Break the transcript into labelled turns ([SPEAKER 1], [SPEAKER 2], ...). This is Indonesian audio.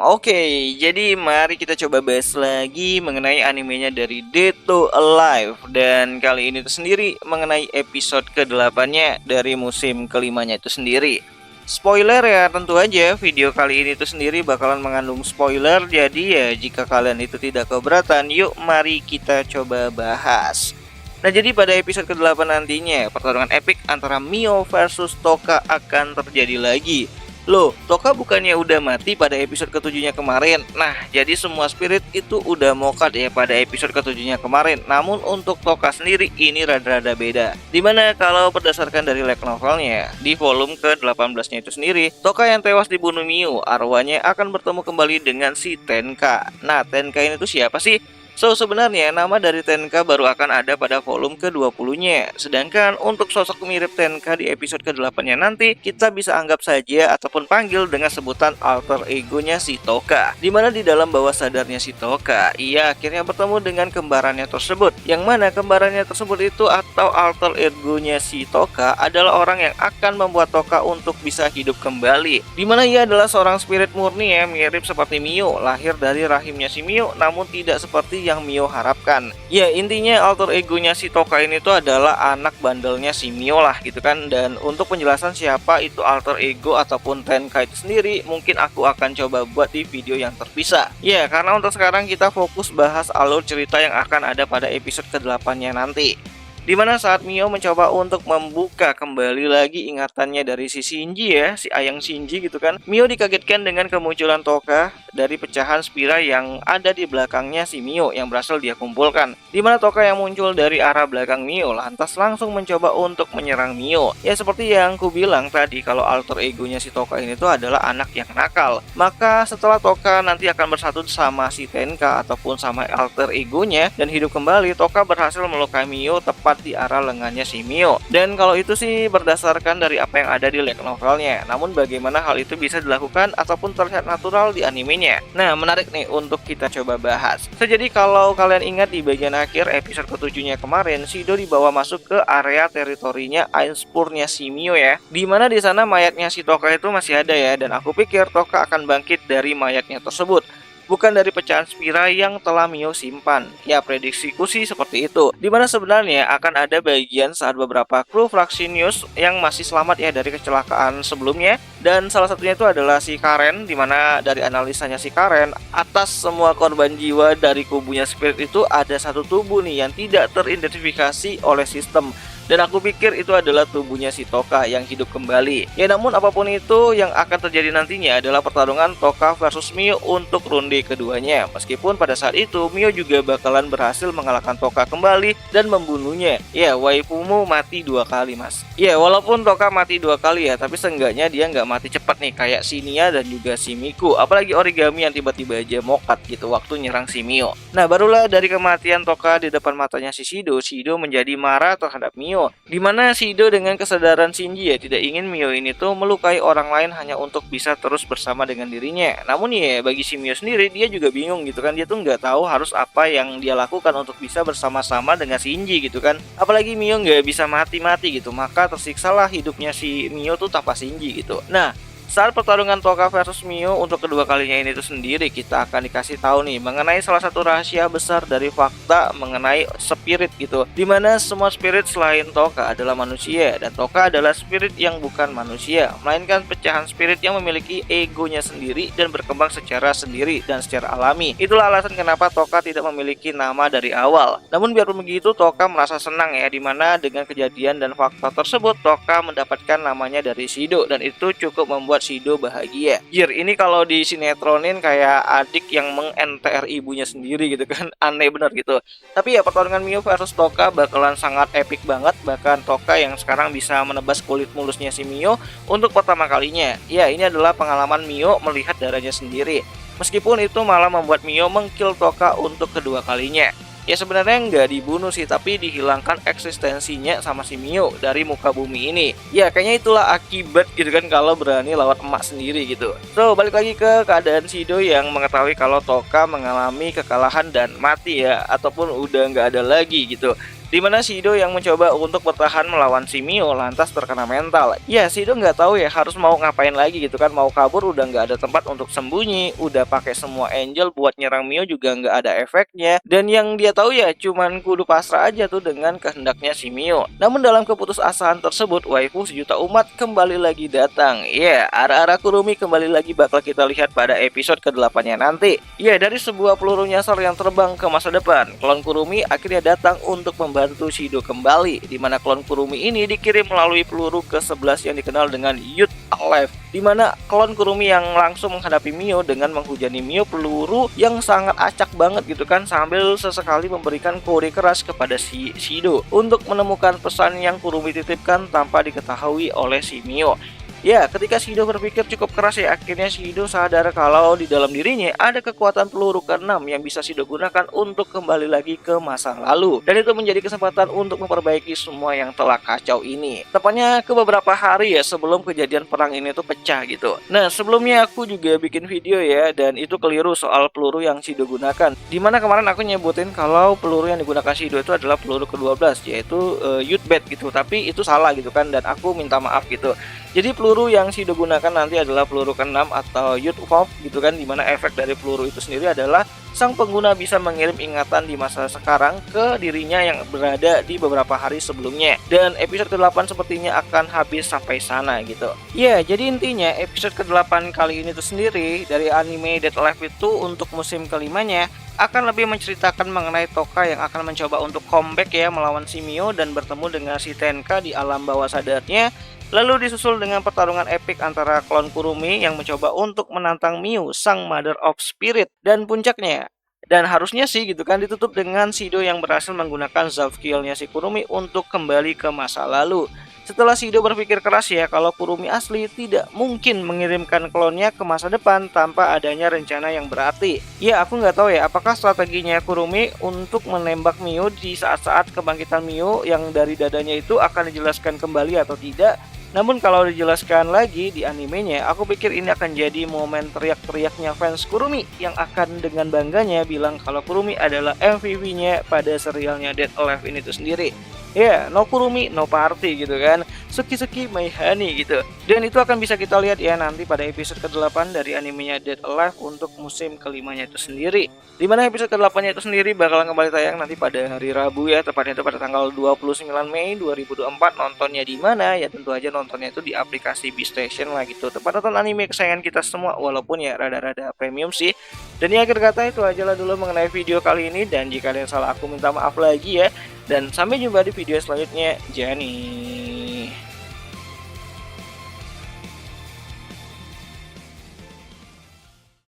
[SPEAKER 1] Oke, jadi mari kita coba bahas lagi mengenai animenya dari Dead to Alive. Dan kali ini tuh sendiri mengenai episode ke-8-nya dari musim kelimanya itu sendiri. Spoiler ya, tentu aja video kali ini tuh sendiri bakalan mengandung spoiler. Jadi ya jika kalian itu tidak keberatan, yuk mari kita coba bahas. Nah, jadi pada episode ke-8 nantinya pertarungan epic antara Mio versus Toka akan terjadi lagi. Loh, Toka bukannya udah mati pada episode ke-7-nya kemarin? Nah, jadi semua spirit itu udah mokat ya pada episode ke-7-nya kemarin. Namun untuk Toka sendiri ini rada-rada beda. Dimana kalau berdasarkan dari light novelnya, di volume ke-18-nya itu sendiri, Toka yang tewas dibunuh Mio, arwahnya akan bertemu kembali dengan si Tenka. Nah, Tenka ini tuh siapa sih? So, sebenarnya nama dari Tenka baru akan ada pada volume ke-20-nya. Sedangkan untuk sosok mirip Tenka di episode ke-8-nya nanti, kita bisa anggap saja ataupun panggil dengan sebutan alter egonya si Toka. Dimana di dalam bawah sadarnya si Toka, ia akhirnya bertemu dengan kembarannya tersebut. Yang mana kembarannya tersebut itu atau alter egonya si Toka adalah orang yang akan membuat Toka untuk bisa hidup kembali. Dimana ia adalah seorang spirit murni ya, mirip seperti Mio, lahir dari rahimnya si Mio, namun tidak seperti yang Mio harapkan. Ya, intinya alter egonya si Toka ini tuh adalah anak bandelnya si Mio lah gitu kan. Dan untuk penjelasan siapa itu alter ego ataupun Tenka itu sendiri, mungkin aku akan coba buat di video yang terpisah. Ya, karena untuk sekarang kita fokus bahas alur cerita yang akan ada pada episode ke-8-nya nanti. Dimana saat Mio mencoba untuk membuka kembali lagi ingatannya dari si Shinji ya, si ayang Shinji gitu kan, Mio dikagetkan dengan kemunculan Toka dari pecahan spira yang ada di belakangnya si Mio yang berhasil dia kumpulkan. Dimana Toka yang muncul dari arah belakang Mio lantas langsung mencoba untuk menyerang Mio. Ya seperti yang ku bilang tadi, kalau alter egonya si Toka ini tuh adalah anak yang nakal. Maka setelah Toka nanti akan bersatu sama si Tenka ataupun sama alter egonya dan hidup kembali, Toka berhasil melukai Mio tepat di arah lengannya si Mio. Dan kalau itu sih berdasarkan dari apa yang ada di light novelnya. Namun bagaimana hal itu bisa dilakukan ataupun terlihat natural di animenya? Nah, menarik nih untuk kita coba bahas. Jadi kalau kalian ingat di bagian akhir episode ke-7-nya kemarin, Shido dibawa masuk ke area teritorinya Einspurnya si Mio ya. Dimana di sana mayatnya si Toka itu masih ada ya, dan aku pikir Toka akan bangkit dari mayatnya tersebut, bukan dari pecahan spira yang telah Mio simpan. Ya, prediksiku sih seperti itu. Dimana sebenarnya akan ada bagian saat beberapa kru Fraxinius yang masih selamat ya dari kecelakaan sebelumnya. Dan salah satunya itu adalah si Karen, dimana dari analisanya si Karen, atas semua korban jiwa dari kubunya spirit itu ada satu tubuh nih yang tidak teridentifikasi oleh sistem. Dan aku pikir itu adalah tubuhnya si Toka yang hidup kembali. Ya, namun apapun itu yang akan terjadi nantinya adalah pertarungan Toka versus Mio untuk ronde keduanya. Meskipun pada saat itu Mio juga bakalan berhasil mengalahkan Toka kembali dan membunuhnya. Ya, waifumu mati 2 kali mas. Ya, walaupun Toka mati 2 kali ya, tapi seenggaknya dia nggak mati cepat nih kayak si Nia dan juga si Miku. Apalagi Origami yang tiba-tiba aja mokat gitu waktu nyerang si Mio. Nah, barulah dari kematian Toka di depan matanya si Shido menjadi marah terhadap Mio. Dimana Shido dengan kesadaran Shinji ya tidak ingin Mio ini tuh melukai orang lain hanya untuk bisa terus bersama dengan dirinya. Namun ya bagi si Mio sendiri, dia juga bingung gitu kan, dia tuh nggak tahu harus apa yang dia lakukan untuk bisa bersama-sama dengan Shinji gitu kan. Apalagi Mio nggak bisa mati-mati gitu, maka tersiksalah hidupnya si Mio tuh tanpa Shinji gitu. Nah, saat pertarungan Toka versus Mio untuk kedua kalinya ini tuh sendiri, kita akan dikasih tahu nih mengenai salah satu rahasia besar dari fakta mengenai spirit gitu. Dimana semua spirit selain Toka adalah manusia, dan Toka adalah spirit yang bukan manusia, melainkan pecahan spirit yang memiliki egonya sendiri dan berkembang secara sendiri dan secara alami. Itulah alasan kenapa Toka tidak memiliki nama dari awal. Namun biarpun begitu, Toka merasa senang ya, dimana dengan kejadian dan fakta tersebut Toka mendapatkan namanya dari Shido, dan itu cukup membuat Shido bahagia. Jir, ini kalau di sinetronin kayak adik yang meng-NTR ibunya sendiri gitu kan. Aneh bener gitu. Tapi ya pertarungan Mio versus Toka bakalan sangat epic banget. Bahkan Toka yang sekarang bisa menebas kulit mulusnya si Mio untuk pertama kalinya. Ya, ini adalah pengalaman Mio melihat darahnya sendiri. Meskipun itu malah membuat Mio mengkill Toka untuk kedua kalinya. Ya sebenarnya nggak dibunuh sih, tapi dihilangkan eksistensinya sama si Mio dari muka bumi ini. Ya kayaknya itulah akibat gitu kan kalau berani lawan emak sendiri gitu. So balik lagi ke keadaan Shido yang mengetahui kalau Toka mengalami kekalahan dan mati ya, ataupun udah nggak ada lagi gitu. Dimana Shido yang mencoba untuk bertahan melawan si Mio lantas terkena mental. Ya, Shido nggak tahu ya harus mau ngapain lagi gitu kan. Mau kabur udah nggak ada tempat untuk sembunyi, udah pakai semua angel buat nyerang Mio juga nggak ada efeknya. Dan yang dia tahu ya cuman kudu pasrah aja tuh dengan kehendaknya si Mio. Namun dalam keputusasaan tersebut, waifu sejuta umat kembali lagi datang. Ya, arah-arah Kurumi kembali lagi bakal kita lihat pada episode ke-8-nya nanti. Ya, dari sebuah peluru nyasar yang terbang ke masa depan, klon Kurumi akhirnya datang untuk membantu Shido kembali, di mana klon Kurumi ini dikirim melalui peluru ke-11 yang dikenal dengan Youth Alive, di mana klon Kurumi yang langsung menghadapi Mio dengan menghujani Mio peluru yang sangat acak banget gitu kan, sambil sesekali memberikan kode keras kepada si Shido untuk menemukan pesan yang Kurumi titipkan tanpa diketahui oleh si Mio. Ya, ketika Shido berpikir cukup keras ya, akhirnya Shido sadar kalau di dalam dirinya ada kekuatan peluru ke-6 yang bisa Shido gunakan untuk kembali lagi ke masa lalu. Dan itu menjadi kesempatan untuk memperbaiki semua yang telah kacau ini. Tepatnya ke beberapa hari ya sebelum kejadian perang ini tuh pecah gitu. Nah, sebelumnya aku juga bikin video ya, dan itu keliru soal peluru yang Shido gunakan. Dimana kemarin aku nyebutin kalau peluru yang digunakan Shido itu adalah peluru ke-12, yaitu Youth Bat gitu. Tapi itu salah gitu kan, dan aku minta maaf gitu. Jadi peluru yang Shido gunakan nanti adalah peluru ke-6 atau Youth Pop gitu kan, dimana efek dari peluru itu sendiri adalah sang pengguna bisa mengirim ingatan di masa sekarang ke dirinya yang berada di beberapa hari sebelumnya. Dan episode ke-8 sepertinya akan habis sampai sana gitu. Ya, jadi intinya episode ke-8 kali ini tuh sendiri dari anime Dead Alive itu untuk musim kelimanya akan lebih menceritakan mengenai Toka yang akan mencoba untuk comeback ya melawan si Mio dan bertemu dengan si Tenka di alam bawah sadarnya. Lalu disusul dengan pertarungan epik antara klon Kurumi yang mencoba untuk menantang Miu, sang Mother of Spirit. Dan puncaknya, dan harusnya sih gitu kan, ditutup dengan Shido yang berhasil menggunakan Zavkiel-nya si Kurumi untuk kembali ke masa lalu. Setelah Shido berpikir keras ya kalau Kurumi asli tidak mungkin mengirimkan klonnya ke masa depan tanpa adanya rencana yang berarti. Ya, aku nggak tahu ya apakah strateginya Kurumi untuk menembak Miu di saat-saat kebangkitan Miu yang dari dadanya itu akan dijelaskan kembali atau tidak. Namun kalau dijelaskan lagi di animenya, aku pikir ini akan jadi momen teriak-teriaknya fans Kurumi yang akan dengan bangganya bilang kalau Kurumi adalah MVP-nya pada serialnya Dead Alive ini tuh sendiri. Ya, no Kurumi, no party gitu kan. Suki-suki my honey gitu. Dan itu akan bisa kita lihat ya nanti pada episode ke-8 dari animenya Dead Alive untuk musim kelimanya itu sendiri. Dimana episode ke-8-nya itu sendiri bakalan kembali tayang nanti pada hari Rabu ya, tepatnya itu pada tanggal 29 Mei 2024. Nontonnya di mana? Ya tentu aja nontonnya itu di aplikasi Beastation lah gitu. Tempat nonton anime kesayangan kita semua, walaupun ya rada-rada premium sih. Dan di akhir kata itu aja lah dulu mengenai video kali ini, dan jika ada yang salah aku minta maaf lagi ya. Dan sampai jumpa di video selanjutnya. Jani.